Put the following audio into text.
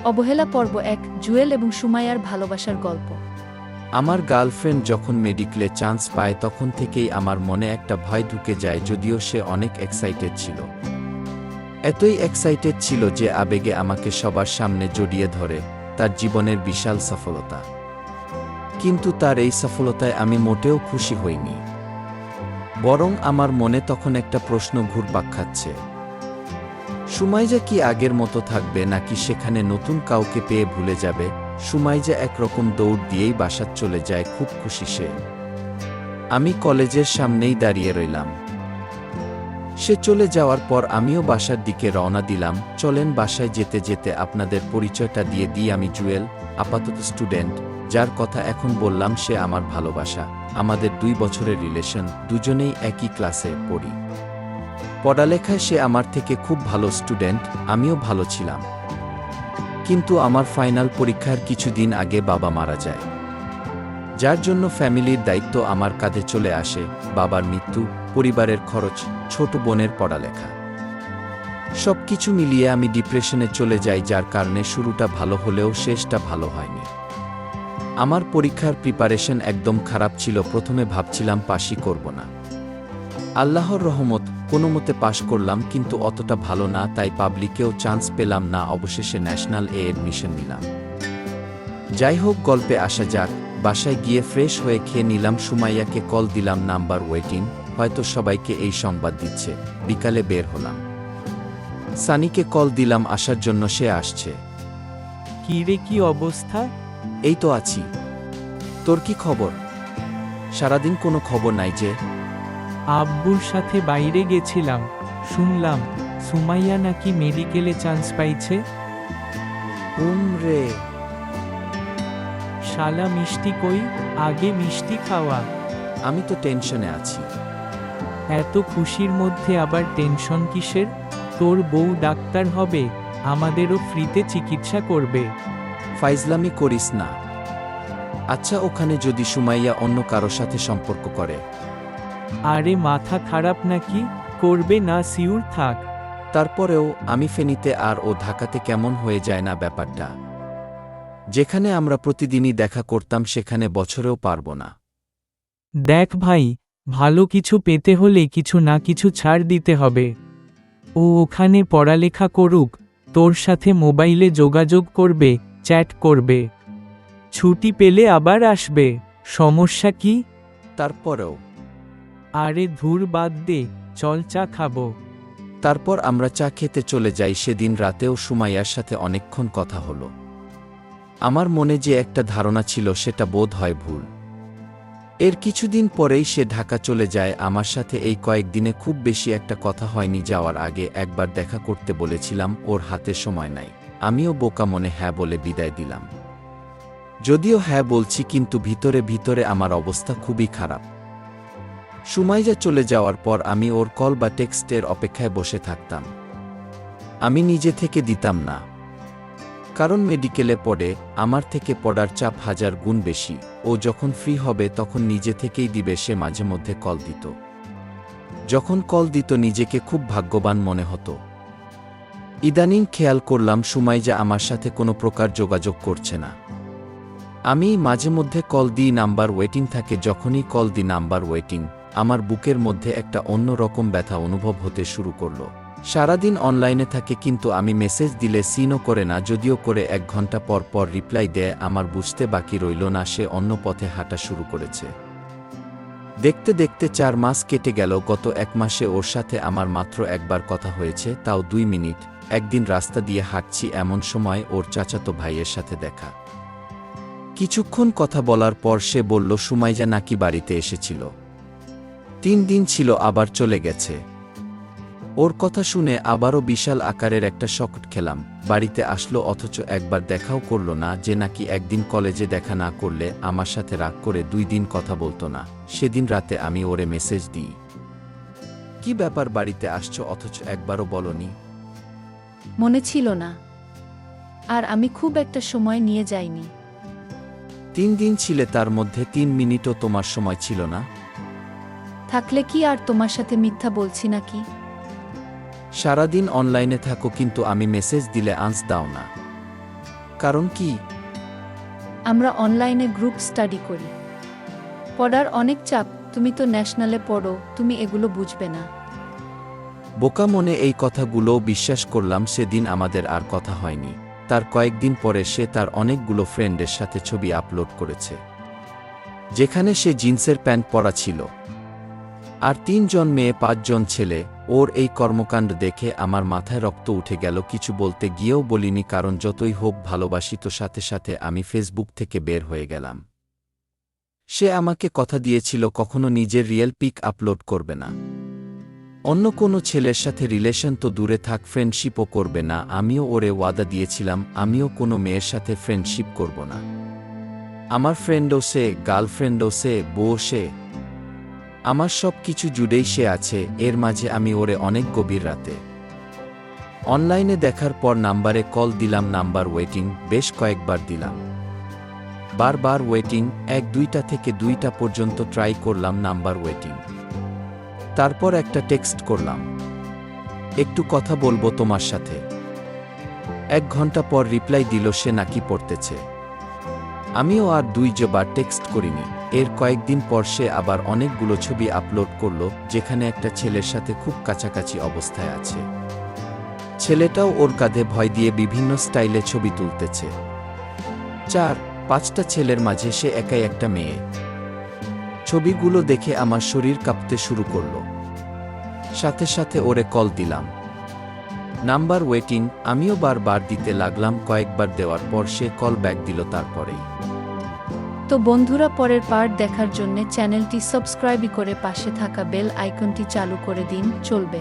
অবহেলা পর্ব ১ জুয়েল এবং সুমাইয়ার ভালোবাসার গল্প। আমার গার্লফ্রেন্ড যখন মেডিকেলে চান্স পায় তখন থেকেই আমার মনে একটা ভয় ঢুকে যায়, যদিও সে অনেক এক্সাইটেড ছিল। এতই এক্সাইটেড ছিল যে আবেগে আমাকে সবার সামনে জড়িয়ে ধরে, তার জীবনের বিশাল সফলতা। কিন্তু তার এই সফলতায় আমি মোটেও খুশি হইনি। বরং আমার মনে তখন একটা প্রশ্ন ঘুরপাক খাচ্ছে, সুমাইয়া কি আগের মতো থাকবে নাকি সেখানে নতুন কাউকে পেয়ে ভুলে যাবে। সুমাইয়া একরকম দৌড় দিয়েই বাসাত চলে যায়, খুব খুশি সে। আমি কলেজের সামনেই দাঁড়িয়ে রইলাম। সে চলে যাওয়ার পর আমিও বাসার দিকে রওনা দিলাম। চলেন বাসায় যেতে যেতে আপনাদের পরিচয়টা দিয়ে দিই। আমি জুয়েল, আপাতত স্টুডেন্ট। যার কথা এখন বললাম সে আমার ভালোবাসা। আমাদের 2 বছরের রিলেশন, দুজনেই একই ক্লাসে পড়ি। পড়ালেখায় সে আমার থেকে খুব ভালো স্টুডেন্ট, আমিও ভালো ছিলাম। কিন্তু আমার ফাইনাল পরীক্ষার কিছুদিন আগে বাবা মারা যায়, যার জন্য ফ্যামিলির দায়িত্ব আমার কাঁধে চলে আসে। বাবার মৃত্যু, পরিবারের খরচ, ছোট বোনের পড়ালেখা, সবকিছু মিলিয়ে আমি ডিপ্রেশনে চলে যাই, যার কারণে শুরুটা ভালো হলেও শেষটা ভালো হয়নি। আমার পরীক্ষার প্রিপারেশন একদম খারাপ ছিল। প্রথমে ভাবছিলাম পাশই করব না। আল্লাহর রহমত, কোনোমতে পাশ করলাম, কিন্তু অতটা ভালো না, তাই পাবলিকেও চান্স পেলাম না। অবশেষে ন্যাশনাল এডমিশন নিলাম। যাই হোক, গল্পে আসা যাক। বাসায় গিয়ে ফ্রেশ হয়ে খেয়ে নিলাম। সুমাইয়াকে কল দিলাম, নাম্বার ওয়েটিং, হয়তো সবাইকে এই সংবাদ দিচ্ছে। বিকালে বের হলাম। সানিকে কল দিলাম আসার জন্য, সে আসছে। কি রে, কি অবস্থা? এই তো আছি। তোর কি খবর? সারাদিন কোনো খবর নাই যে। আব্বুর সাথে বাইরে গেছিলাম, শুনলাম সুমাইয়া নাকি মেডিকেলে চান্স পাইছে। রে, শালা মিষ্টি কই, আগে মিষ্টি খাওয়া। আমি তো টেনশনে আছি। এত খুশির মধ্যে আবার টেনশন কিসের? তোর বউ ডাক্তার হবে, আমাদেরও ফ্রিতে চিকিৎসা করবে। ফাইজলামি করিস না। আচ্ছা, ওখানে যদি সুমাইয়া অন্য কারো সাথে সম্পর্ক করে? আরে মাথা খারাপ নাকি? করবে না, সিউর থাক। তারপরেও আমি ফেনীতে আর ও ঢাকাতে কেমন হয়ে যায় না ব্যাপারটা? যেখানে আমরা প্রতিদিনই দেখা করতাম সেখানে বছরেও পারব না। দেখ ভাই, ভালো কিছু পেতে হলে কিছু না কিছু ছাড় দিতে হবে। ও ওখানে পড়ালেখা করুক, তোর সাথে মোবাইলে যোগাযোগ করবে, চ্যাট করবে, ছুটি পেলে আবার আসবে। সমস্যা কি? তারপরেও আরে ধুর বাদ দে, চল চা খাবো। তারপর আমরা চা খেতে চলে যাই। সেদিন রাতেও সুমাইয়ার সাথে অনেকক্ষণ কথা হলো। আমার মনে যে একটা ধারণা ছিল সেটা বোধ হয় ভুল। এর কিছুদিন পরেই সে ঢাকা চলে যায়। আমার সাথে এই কয়েকদিনে খুব বেশি একটা কথা হয়নি। যাওয়ার আগে একবার দেখা করতে বলেছিলাম, ওর হাতে সময় নাই। আমিও বোকা মনে হ্যাঁ বলে বিদায় দিলাম। যদিও হ্যাঁ বলছি, কিন্তু ভিতরে ভিতরে আমার অবস্থা খুবই খারাপ। সুমাইয়া চলে যাওয়ার পর আমি ওর কল বা টেক্সটের অপেক্ষায় বসে থাকতাম। আমি নিজে থেকে দিতাম না, কারণ মেডিকেলে পড়ে, আমার থেকে পড়ার চাপ 1000 গুণ বেশি। ও যখন ফ্রি হবে তখন নিজে থেকেই দিবে। সে মাঝে মধ্যে কল দিত। যখন কল দিত নিজেকে খুব ভাগ্যবান মনে হতো। ইদানিং খেয়াল করলাম সুমাইয়া আমার সাথে কোনো প্রকার যোগাযোগ করছে না। আমি মাঝে মধ্যে কল দিই, নাম্বার ওয়েটিং থাকে। যখনই কল দিই নাম্বার ওয়েটিং, আমার বুকের মধ্যে একটা অন্য রকম ব্যথা অনুভব হতে শুরু করলো। সারাদিন অনলাইনে থাকে, কিন্তু আমি মেসেজ দিলে সিনও করে না। যদিও করে 1 ঘন্টা পর পর রিপ্লাই দেয়। আমার বুঝতে বাকি রইল না সে অন্য পথে হাঁটা শুরু করেছে। দেখতে দেখতে 4 মাস কেটে গেল। গত 1 মাসে ওর সাথে আমার মাত্র একবার কথা হয়েছে, তাও 2 মিনিট। একদিন রাস্তা দিয়ে হাঁটছি, এমন সময় ওর চাচাতো ভাইয়ের সাথে দেখা। কিছুক্ষণ কথা বলার পর সে বলল সুমাইয়া নাকি বাড়িতে এসেছিল, 3 দিন ছিল, আবার চলে গেছে। ওর কথা শুনে আবারও বিশাল আকারের একটা শক খেলাম। বাড়িতে আসলো অথচ একবার দেখাও করল না। যে নাকি একদিন কলেজে দেখা না করলে আমার সাথে রাগ করে 2 দিন কথা বলতো না। সেদিন রাতে আমি ওরে মেসেজ দিই, কি ব্যাপার, বাড়িতে আসছো অথচ একবারও বলনি? মনে ছিল না, আর আমি খুব একটা সময় নিয়ে যাইনি। 3 দিন ছিলে, তার মধ্যে 3 মিনিটও তোমার সময় ছিল না? থাকলে কি আর তোমার সাথে মিথ্যা বলছি নাকি? সারাদিন অনলাইনে থাকো, কিন্তু আমি মেসেজ দিলে আনস দাও না। কারণ কি? আমরা অনলাইনে গ্রুপ স্টাডি করি। পড়ার অনেক চাপ, তুমি তো ন্যাশনালে পড়ো, তুমি এগুলো বুঝবে না। বোকা মনে এই কথাগুলোও বিশ্বাস করলাম। সেদিন আমাদের আর কথা হয়নি। তার কয়েকদিন পরে সে তার অনেকগুলো ফ্রেন্ডের সাথে ছবি আপলোড করেছে, যেখানে সে জিন্সের প্যান্ট পরা ছিল। আর 3 জন মেয়ে 5 জন ছেলে। ওর এই কর্মকাণ্ড দেখে আমার মাথায় রক্ত উঠে গেল। কিছু বলতে গিয়েও বলিনি, কারণ যতই হোক ভালোবাসি। তো সাথে সাথে আমি ফেসবুক থেকে বের হয়ে গেলাম। সে আমাকে কথা দিয়েছিল কখনো নিজের রিয়েল পিক আপলোড করবে না, অন্য কোনো ছেলের সাথে রিলেশন তো দূরে থাক, ফ্রেন্ডশিপও করবে না। আমিও ওরে ওয়াদা দিয়েছিলাম আমিও কোনো মেয়ের সাথে ফ্রেন্ডশিপ করব না। আমার ফ্রেন্ডও সে, গার্লফ্রেন্ডও সে, বউ সে, আমার সব কিছু জুড়েই সে আছে। এর মাঝে আমি ওরে অনেক গভীর রাতে অনলাইনে দেখার পর নাম্বারে কল দিলাম। নাম্বার ওয়েটিং, বেশ কয়েকবার দিলাম, বারবার ওয়েটিং। 1-2টা থেকে 2টা পর্যন্ত ট্রাই করলাম, নাম্বার ওয়েটিং। তারপর একটা টেক্সট করলাম, একটু কথা বলবো তোমার সাথে। 1 ঘন্টা পর রিপ্লাই দিল সে নাকি পড়তেছে। আমিও আর 2 বার টেক্সট করিনি। এর কয়েকদিন পর সে আবার অনেকগুলো ছবি আপলোড করল, যেখানে একটা ছেলের সাথে খুব কাছাকাছি অবস্থায় আছে। ছেলেটাও ওর কাঁধে ভয় দিয়ে বিভিন্ন স্টাইলে ছবি তুলতেছে। 4-5টা ছেলের মাঝে সে একাই একটা মেয়ে। ছবিগুলো দেখে আমার শরীর কাঁপতে শুরু করল। সাথে সাথে ওরে কল দিলাম, নাম্বার ওয়েটিং। আমিও বারবার দিতে লাগলাম। কয়েকবার দেওয়ার পর সে কল ব্যাক দিল। তারপরেই তো বন্ধুরা, পরের পার্ট দেখার জন্য চ্যানেলটি সাবস্ক্রাইব করে পাশে থাকা বেল আইকনটি চালু করে দিন। চলবে।